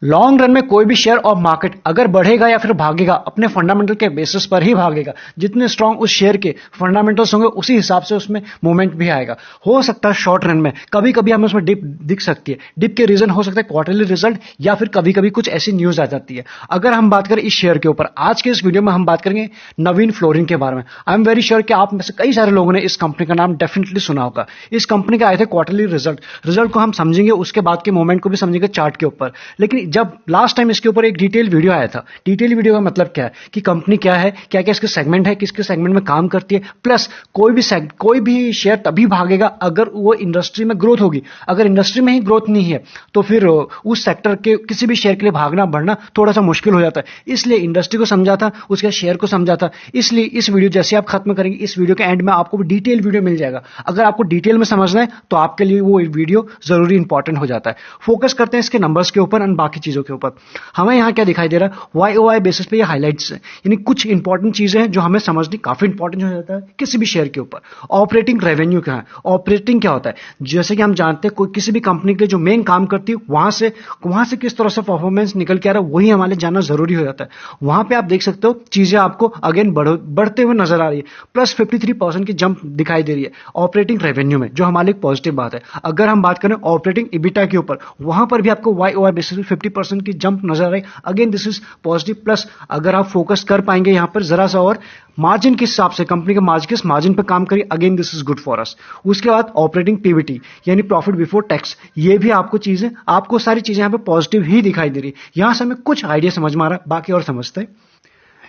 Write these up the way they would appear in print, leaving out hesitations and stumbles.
Long run में कोई भी शेयर और मार्केट अगर बढ़ेगा या फिर भागेगा अपने फंडामेंटल के बेसिस पर ही भागेगा। जितने स्ट्रांग उस शेयर के फंडामेंटल्स होंगे उसी हिसाब से उसमें मूवमेंट भी आएगा। हो सकता है शॉर्ट रन में कभी कभी हमें उसमें डिप दिख सकती है। डिप के रीजन हो सकता है क्वार्टरली रिजल्ट या फिर कभी कभी कुछ ऐसी न्यूज आ जाती है। अगर हम बात करें इस शेयर के ऊपर, आज के इस वीडियो में हम बात करेंगे नवीन फ्लोरिन के बारे में। आई एम वेरी श्योर कि आप में से कई सारे लोगों ने इस कंपनी का नाम डेफिनेटली सुना होगा। इस कंपनी के आए थे क्वार्टरली रिजल्ट को हम समझेंगे, उसके बाद के मूवमेंट को भी समझेंगे चार्ट के ऊपर। लेकिन जब लास्ट टाइम इसके ऊपर एक डिटेल वीडियो आया था, डिटेल वीडियो का मतलब क्या है कि कंपनी क्या है, क्या क्या इसके सेगमेंट है, किसके सेगमेंट में काम करती है, प्लस कोई भी शेयर तभी भागेगा अगर वो इंडस्ट्री में ग्रोथ होगी। अगर इंडस्ट्री में ही ग्रोथ नहीं है तो फिर उस सेक्टर के किसी भी शेयर के लिए भागना बढ़ना थोड़ा सा मुश्किल हो जाता है। इसलिए इंडस्ट्री को समझा था, उसके शेयर को समझा था। इसलिए इस वीडियो जैसे आप खत्म करेंगे, इस वीडियो के एंड में आपको डिटेल वीडियो मिल जाएगा। अगर आपको डिटेल में समझना है तो आपके लिए वो वीडियो जरूरी इंपॉर्टेंट हो जाता है। फोकस करते हैं इसके नंबर्स के ऊपर और बाकी चीजों के ऊपर। हमें यहां क्या दिखाई दे रहा है, YOY बेसिस पे ये हाइलाइट्स है, यानी कुछ इंपॉर्टेंट चीजें हैं जो हमें समझनी काफी इंपॉर्टेंट हो जाता है किसी भी शेयर के ऊपर। ऑपरेटिंग रेवेन्यू क्या है, ऑपरेटिंग क्या होता है, जैसे कि हम जानते हैं कोई किसी भी कंपनी के लिए जो मेन काम करती है वहां से किस तरह से परफॉर्मेंस निकल के आ रहा है वही हमारे जानना जरूरी हो जाता है। वहां पे आप देख सकते हो चीजें आपको अगेन बढ़ते हुए नजर आ रही है। प्लस 53% की जंप दिखाई दे रही है ऑपरेटिंग रेवेन्यू में, जो हमारे लिए पॉजिटिव बात है। अगर हम बात करें ऑपरेटिंग इबिटा के ऊपर, वहां पर भी आपको YOY बेसिस पे 50% की जंप नजर आ रही है। Again this is positive. Plus अगर आप फोकस कर पाएंगे यहां पर जरा सा और मार्जिन के हिसाब से, कंपनी के मार्जिन किस मार्जिन पर काम करिए, again this is good for us. उसके बाद ऑपरेटिंग PBT यानी प्रॉफिट बिफोर टैक्स, ये भी आपको सारी चीजें यहां पे पॉजिटिव ही दिखाई दे रही है। यहां से हमें कुछ आइडिया समझ में आ रहा है, बाकी और समझते हैं।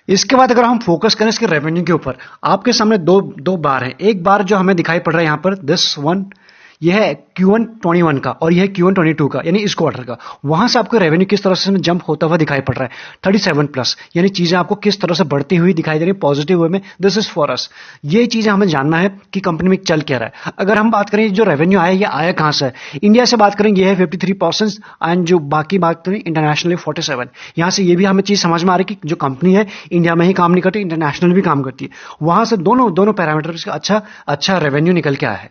इसके बाद अगर हम फोकस करें इसके रेवेन्यू के ऊपर, आपके सामने दो बार है। एक बार जो हमें दिखाई पड़ रहा है यहां पर दिस वन, यह है Q1 21 का और यह है Q1 22 का, यानी इस क्वार्टर का। वहां से आपको रेवेन्यू किस तरह से जंप होता हुआ दिखाई पड़ रहा है 37+, यानी चीजें आपको किस तरह से बढ़ती हुई दिखाई दे रही है पॉजिटिव वे में। This is for us. ये चीजें हमें जानना है कि कंपनी में चल क्या रहा है। अगर हम बात करें जो रेवेन्यू आया ये आया कहां से है, इंडिया से बात करें ये है 53% एंड जो बाकी बात करें इंटरनेशनली 47। यहां से ये भी हमें चीज समझ में आ रही है कि जो कंपनी है इंडिया में ही काम नहीं करती, इंटरनेशनल भी काम करती है। वहां से दोनों पैरामीटर्स का अच्छा रेवेन्यू निकल के आया है।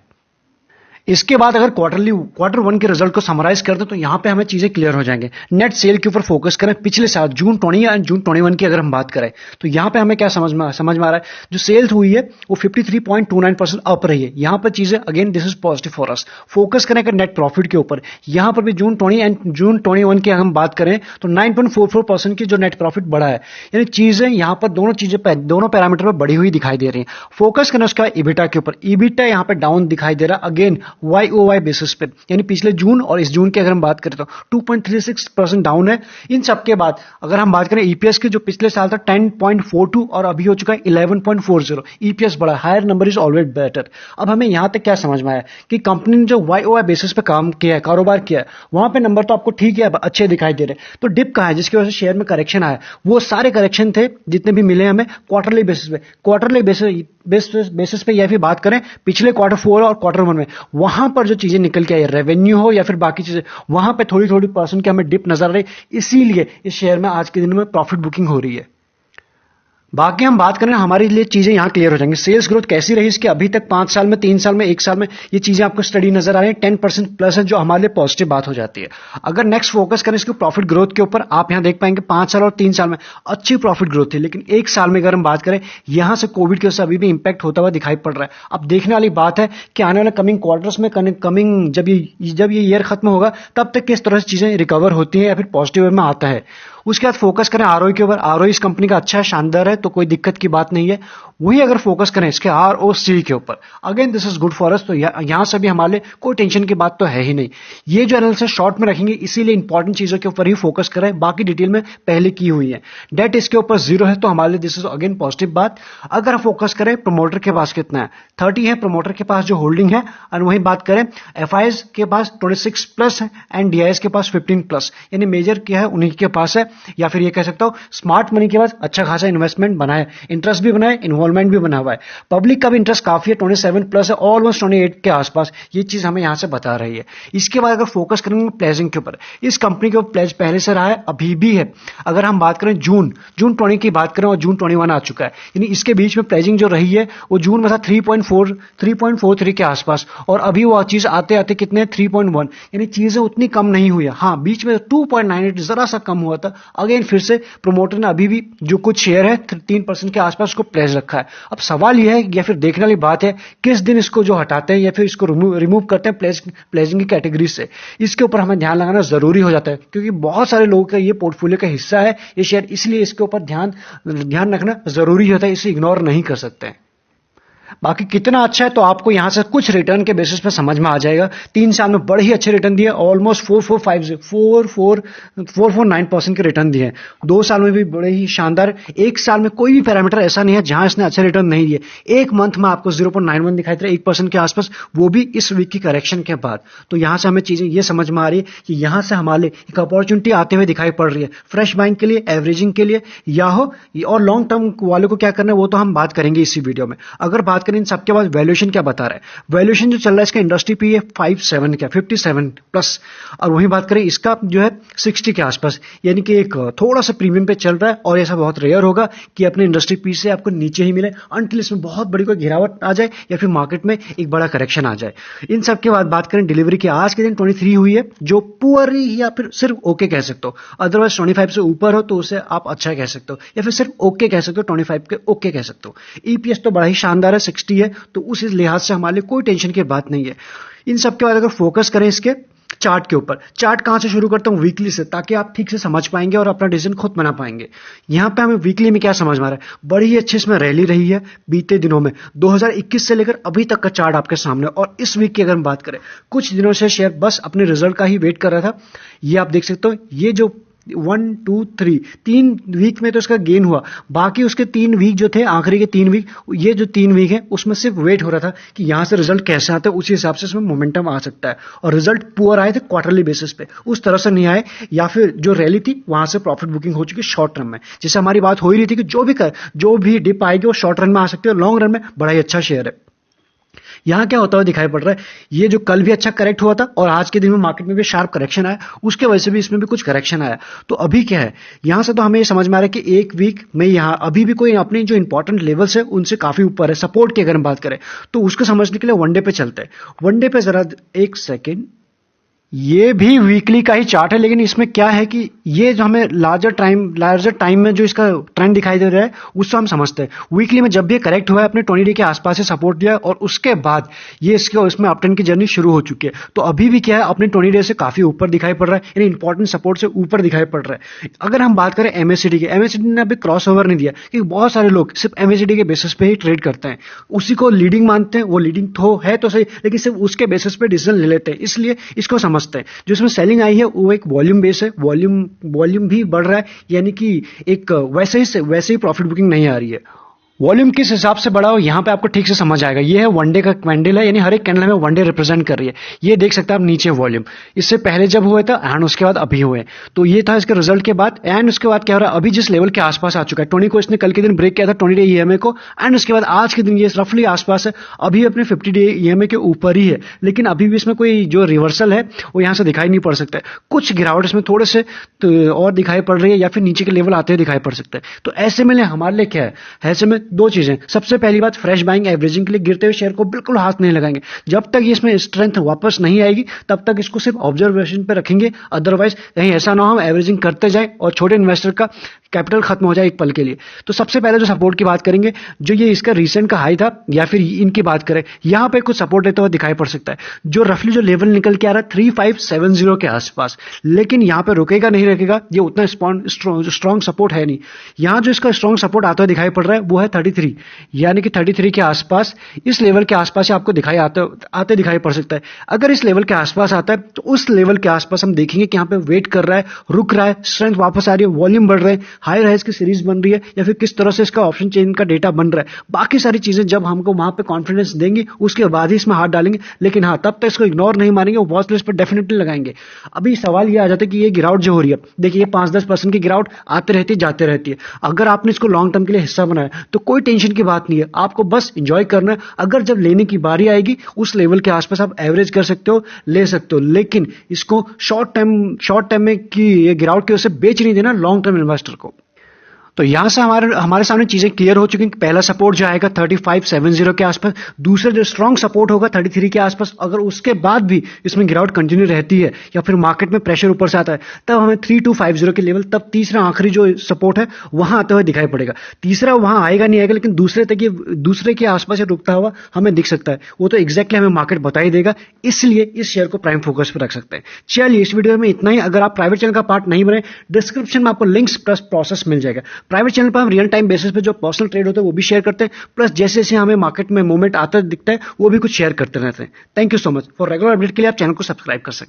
इसके बाद अगर क्वार्टर 1 के रिजल्ट को समराइज कर दें तो यहां पे हमें चीजें क्लियर हो जाएंगे। नेट सेल के ऊपर फोकस करें, पिछले साल जून 20 एंड जून 21 की अगर हम बात करें तो यहां पे हमें क्या समझ में आ रहा है, जो सेल्स हुई है वो 53.29% अप रही है। यहां पर चीजें again this is positive for us. Focus करें अगर नेट प्रॉफिट के ऊपर, यहां पर भी जून 20 एंड जून 21 की हम बात करें तो 9.44% की जो नेट प्रॉफिट बढ़ा है, यानी चीजें यहां पर दोनों पैरामीटर पर बढ़ी हुई दिखाई दे रही है। फोकस करना उसका इबिटा के ऊपर, इबिटा यहां पर डाउन दिखाई दे रहा है अगेन YOY बेसिस पे, यानी पिछले जून और इस जून की अगर हम बात करें तो 2.36% डाउन है। इन सब के बाद अगर हम बात करें EPS की, जो पिछले साल था 10.42 और अभी हो चुका है 11.40। EPS बढ़ा, higher number is always better. अब हमें यहां तक क्या समझ में आया कि कंपनी ने जो YOY बेसिस पे काम किया है, कारोबार किया है, वहां पे नंबर तो आपको ठीक है, अच्छे दिखाई दे रहे। तो डिप कहां है जिसकी वजह से शेयर में करेक्शन आया, वो सारे करेक्शन थे जितने भी मिले हमें क्वार्टरली बेसिस पे यह भी बात करें पिछले Q4 और Q1 में, वहां पर जो चीजें निकल के आई, रेवेन्यू हो या फिर बाकी चीजें, वहां पे थोड़ी परसेंट की हमें डिप नजर आ रही। इसीलिए इस शेयर में आज के दिन में प्रॉफिट बुकिंग हो रही है। बाकी हम बात करें हमारे लिए चीजें यहां क्लियर हो जाएंगी। सेल्स ग्रोथ कैसी रही इसकी अभी तक 5 साल में, 3 साल में, 1 साल में, ये चीजें आपको स्टडी नजर आ रही है। 10% प्लस है जो हमारे लिए पॉजिटिव बात हो जाती है। अगर नेक्स्ट फोकस करें इसके प्रॉफिट ग्रोथ के ऊपर, आप यहां देख पाएंगे 5 साल और 3 साल में अच्छी प्रॉफिट ग्रोथ थी, लेकिन 1 साल में अगर हम बात करें यहां से कोविड की वजह से अभी भी इंपैक्ट होता हुआ दिखाई पड़ रहा है। अब देखने वाली बात है कि आने वाले कमिंग क्वार्टर्स में जब ये ईयर खत्म होगा तब तक किस तरह से चीजें रिकवर होती है या फिर पॉजिटिव वे में आता है। उसके बाद फोकस करें ROE के ऊपर। ROE इस कंपनी का अच्छा है, शानदार है, तो कोई दिक्कत की बात नहीं है। वही अगर फोकस करें इसके ROC के ऊपर, again this is good for us. तो यहां से भी हमारे लिए कोई टेंशन की बात तो है ही नहीं। ये जो एनालिसिस शॉर्ट में रखेंगे, इसीलिए इंपॉर्टेंट चीजों के ऊपर ही फोकस करें, बाकी डिटेल में पहले की हुई है। डेट इसके ऊपर 0 है तो हमारे लिए दिस इज अगेन पॉजिटिव बात। अगर हम फोकस करें प्रमोटर के पास कितना है, 30 है प्रमोटर के पास जो होल्डिंग है, और वही बात करें FIs के पास 26+ है एंड DIs के पास 15+, यानी मेजर क्या है उन्हीं के पास है। या फिर ये कह सकता हूं स्मार्ट मनी के बाद अच्छा खासा इन्वेस्टमेंट बनाया, इंटरेस्ट भी बनाया, इन्वॉल्वमेंट भी बना हुआ है, पब्लिक का भी इंटरेस्ट काफी है, 27 प्लस है, ऑलमोस्ट 28 के आसपास, ये चीज हमें यहां से बता रही है। इसके बाद अगर फोकस करेंगे प्लेजिंग के ऊपर, इस कंपनी के प्लेज पहले से रहा है, अभी भी है। अगर हम बात करें जून 20 की बात करें और जून 21 आ चुका है, यानी इसके बीच में प्लेजिंग जो रही है वो जून में था 3.43 के आसपास, और अभी वो चीज आते आते कितने 3.1, यानी चीजें उतनी कम नहीं हुई है। हाँ, बीच में 2.98 जरा सा कम हुआ था, अगेन फिर से प्रोमोटर ने अभी भी जो कुछ शेयर है 3% के आसपास उसको प्लेज रखा है। अब सवाल यह है या फिर देखने वाली बात है किस दिन इसको जो हटाते हैं या फिर इसको रिमूव करते हैं प्लेजिंग की कैटेगरी से, इसके ऊपर हमें ध्यान लगाना जरूरी हो जाता है, क्योंकि बहुत सारे लोगों का ये पोर्टफोलियो का हिस्सा है ये शेयर, इसलिए इसके ऊपर ध्यान रखना जरूरी होता है, इसे इग्नोर नहीं कर सकते हैं। बाकी कितना अच्छा है तो आपको यहां से कुछ रिटर्न के बेसिस पे समझ में आ जाएगा। 3 साल में बड़े ही अच्छे रिटर्न दिए, ऑलमोस्ट 449% के रिटर्न दिए। 2 साल में भी बड़े ही शानदार। 1 साल में कोई भी पैरामीटर ऐसा नहीं है जहां इसने अच्छे रिटर्न नहीं दिए। 1 मंथ में आपको 0.91 दिखाई दे रहा है, 1% के आसपास, वो भी इस वीक की करेक्शन के बाद। तो यहां से हमें चीजें ये समझ में आ रही है कि यहां से हमारे एक अपॉर्चुनिटी आते हुए दिखाई पड़ रही है, फ्रेश बाइंग के लिए, एवरेजिंग के लिए या हो, और लॉन्ग टर्म वाले को क्या करना है वो तो हम बात करेंगे इसी वीडियो में। अगर बात करें इन सबके बाद वैल्यूएशन क्या बता रहा है, वैल्यूएशन जो चल रहा है इसका इंडस्ट्री पी है 57 प्लस, और वहीं बात करें इसका जो है 60 के आसपास, यानी कि एक थोड़ा सा प्रीमियम पे चल रहा है, और ऐसा बहुत रेयर होगा कि अपने इंडस्ट्री पी से आपको नीचे ही मिले अनटिल इसमें बहुत बड़ी कोई गिरावट आ जाए या फिर मार्केट में एक बड़ा करेक्शन आ जाए। इन सब के बाद बात करें डिलीवरी की, आज के दिन 23 हुई है, जो पुअर या फिर सिर्फ ओके कह सकते हो, अदरवाइज 25 से ऊपर हो तो उसे आप अच्छा कह सकते हो, या फिर सिर्फ ओके कह सकते हो, 25 के ओके कह सकते हो। ईपीएस तो बड़ा ही शानदार है, 60 है, तो उस लिहाज से हमारे लिए कोई टेंशन की बात नहीं है। इन सब के बाद अगर फोकस करें इसके चार्ट के ऊपर, चार्ट कहां से शुरू करता हूं, वीकली से, ताकि आप ठीक से समझ पाएंगे और अपना डिसीजन खुद बना पाएंगे। यहां पे हमें वीकली में क्या समझ में आ रहा है, बड़ी ही अच्छी इसमें रैली रही है बीते दिनों में, 2021 से लेकर अभी तक का चार्ट आपके सामने। और इस वीक की अगर हम बात करें, कुछ दिनों से शेयर बस अपने रिजल्ट का ही वेट कर रहा था। ये आप देख सकते हो, ये जो 1 2 3 3 वीक में तो इसका गेन हुआ, बाकी उसके 3 वीक जो थे, आखिरी के 3 वीक, ये जो 3 वीक है उसमें सिर्फ वेट हो रहा था कि यहां से रिजल्ट कैसे आते हैं, उसी हिसाब से इसमें मोमेंटम आ सकता है। और रिजल्ट पुअर आए थे क्वार्टरली बेसिस पे, उस तरह से नहीं आए, या फिर जो रैली थी वहां से प्रॉफिट बुकिंग हो चुकी शॉर्ट टर्म में। जैसे हमारी बात हो ही रही थी कि जो भी डिप आएगी वो शॉर्ट रन में आ सकती है, लॉन्ग रन में बड़ा ही अच्छा शेयर है। यहां क्या होता हुआ दिखाई पड़ रहा है, ये जो कल भी अच्छा करेक्ट हुआ था और आज के दिन में मार्केट में भी शार्प करेक्शन आया, उसके वजह से भी इसमें भी कुछ करेक्शन आया। तो अभी क्या है, यहां से तो हमें ये समझ में आ रहा है कि एक वीक में यहां अभी भी कोई अपने जो इंपॉर्टेंट लेवल्स है उनसे काफी ऊपर है। सपोर्ट की अगर हम बात करें तो उसको समझने के लिए वनडे पे चलते हैं। वनडे पे जरा एक सेकेंड, ये भी वीकली का ही चार्ट है, लेकिन इसमें क्या है कि ये जो हमें लार्जर टाइम में जो इसका ट्रेंड दिखाई दे रहा है उससे हम समझते हैं। वीकली में जब भी करेक्ट हुआ है अपने 20 डे के आसपास से सपोर्ट दिया, और उसके बाद ये इसमें अपट्रेंड की जर्नी शुरू हो चुकी है। तो अभी भी क्या है, अपने 20 डे से काफी ऊपर दिखाई पड़ रहा है, यानी इंपॉर्टेंट सपोर्ट से ऊपर दिखाई पड़ रहा है। अगर हम बात करें एमएससीडी की, एमएससीडी ने अभी क्रॉस ओवर नहीं दिया, क्योंकि बहुत सारे लोग सिर्फ एमएससीडी के बेसिस पे ही ट्रेड करते हैं, उसी को लीडिंग मानते हैं। वो लीडिंग तो है तो सही, लेकिन सिर्फ उसके बेसिस पे डिसीजन ले लेते हैं, इसलिए इसको समझते हैं। जो इसमें सेलिंग आई है वो एक वॉल्यूम बेस है, वॉल्यूम भी बढ़ रहा है, यानी कि एक वैसे ही प्रॉफिट बुकिंग नहीं आ रही है। वॉल्यूम किस हिसाब से बढ़ा हो यहां पे आपको ठीक से समझ आएगा। ये है वनडे का कैंडल है, यानी हर एक कैंडल हमें वनडे रिप्रेजेंट कर रही है। ये देख सकते हैं आप नीचे वॉल्यूम, इससे पहले जब हुए था एंड उसके बाद अभी हुए। तो ये था इसके रिजल्ट के बाद, एंड उसके बाद क्या हो रहा है, अभी जिस लेवल के आसपास आ चुका है 20 को इसने कल के दिन ब्रेक किया था 20 डे ईएमए को, एंड उसके बाद आज के दिन ये रफली आसपास है, अभी अपने 50 डे ईएमए के ऊपर ही है, लेकिन अभी भी इसमें कोई जो रिवर्सल है वो यहां से दिखाई नहीं पड़ सकता है। कुछ गिरावट इसमें थोड़े से तो और दिखाई पड़ रही है, या फिर नीचे के लेवल आते हुए दिखाई पड़ सकता है। तो ऐसे में हमारे लिए क्या है, ऐसे में दो चीजें। सबसे पहली बात, फ्रेश बाइंग एवरेजिंग के लिए गिरते हुए शेयर को बिल्कुल हाथ नहीं लगाएंगे। जब तक इसमें स्ट्रेंथ वापस नहीं आएगी तब तक इसको सिर्फ ऑब्जर्वेशन पे रखेंगे, अदरवाइज कहीं ऐसा ना हो हम एवरेजिंग करते जाएं और छोटे इन्वेस्टर का कैपिटल खत्म हो जाए एक पल के लिए। तो सबसे पहले जो सपोर्ट की बात करेंगे, जो ये इसका रीसेंट का हाई था, या फिर इनकी बात करें, यहां पे कुछ सपोर्ट लेते हुए दिखाई पड़ सकता है, जो रफली जो लेवल निकल के आ रहा है 3570 के आसपास। लेकिन यहां पे रुकेगा नहीं रुकेगा, ये उतना स्ट्रॉन्ग सपोर्ट है नहीं। यहां जो इसका स्ट्रॉन्ग सपोर्ट आता हुआ दिखाई पड़ रहा है वो है 33, यानी कि 33 के आसपास, इस लेवल के आसपास से आपको आते दिखाई पड़ सकता है। अगर इस लेवल के आसपास आता है तो उस लेवल के आसपास हम देखेंगे कि यहां पे वेट कर रहा है, रुक रहा है, स्ट्रेंथ वापस आ रही है, वॉल्यूम बढ़ रहे हैं, हायर हाइज की सीरीज बन रही है या फिर किस तरह से इसका ऑप्शन चेन का डेटा बन रहा है, बाकी सारी चीजें जब हमको वहां पे कॉन्फिडेंस देंगी उसके बाद ही इसमें हाथ डालेंगे। लेकिन हाँ, तब तक इसको इग्नोर नहीं मारेंगे, वो वॉच लिस्ट पर डेफिनेटली लगाएंगे। अभी सवाल ये आ जाता है कि ये गिरावट जो हो रही है, देखिए ये 5-10% की गिरावट आते रहती है जाते रहती है। अगर आपने इसको लॉन्ग टर्म के लिए हिस्सा बनाया तो कोई टेंशन की बात नहीं है, आपको बस इंजॉय करना है। अगर जब लेने की बारी आएगी उस लेवल के आसपास आप एवरेज कर सकते हो, ले सकते हो, लेकिन इसको शॉर्ट टाइम में कि ये गिरावट की वजह से बेच नहीं देना लॉन्ग टर्म इन्वेस्टर को। तो यहां से हमारे सामने चीजें क्लियर हो चुकी हैं। पहला सपोर्ट जो आएगा 3570 के आसपास, दूसरा जो स्ट्रांग सपोर्ट होगा 33 के आसपास। अगर उसके बाद भी इसमें गिरावट कंटिन्यू रहती है या फिर मार्केट में प्रेशर ऊपर से आता है, तब हमें 3250 के लेवल, तब तीसरा आखिरी जो सपोर्ट है वहां आते हुए दिखाई पड़ेगा। तीसरा वहां आएगा नहीं आएगा, लेकिन दूसरे के आसपास रुकता हुआ हमें दिख सकता है। वो तो एग्जैक्टली हमें मार्केट बता ही देगा, इसलिए इस शेयर को प्राइम फोकस पर रख सकते हैं। चलिए, इस वीडियो में इतना ही। अगर आप प्राइवेट चैनल का पार्ट नहीं बने, डिस्क्रिप्शन में आपको लिंक्स प्लस प्रोसेस मिल जाएगा। प्राइवेट चैनल पर हम रियल टाइम बेसिस पे जो पर्सनल ट्रेड होता है वो भी शेयर करते हैं, प्लस जैसे जैसे हमें मार्केट में मूवमेंट आता दिखता है वो भी कुछ शेयर करते रहते हैं। Thank you so much. For regular update के लिए आप चैनल को सब्सक्राइब कर सकते हैं।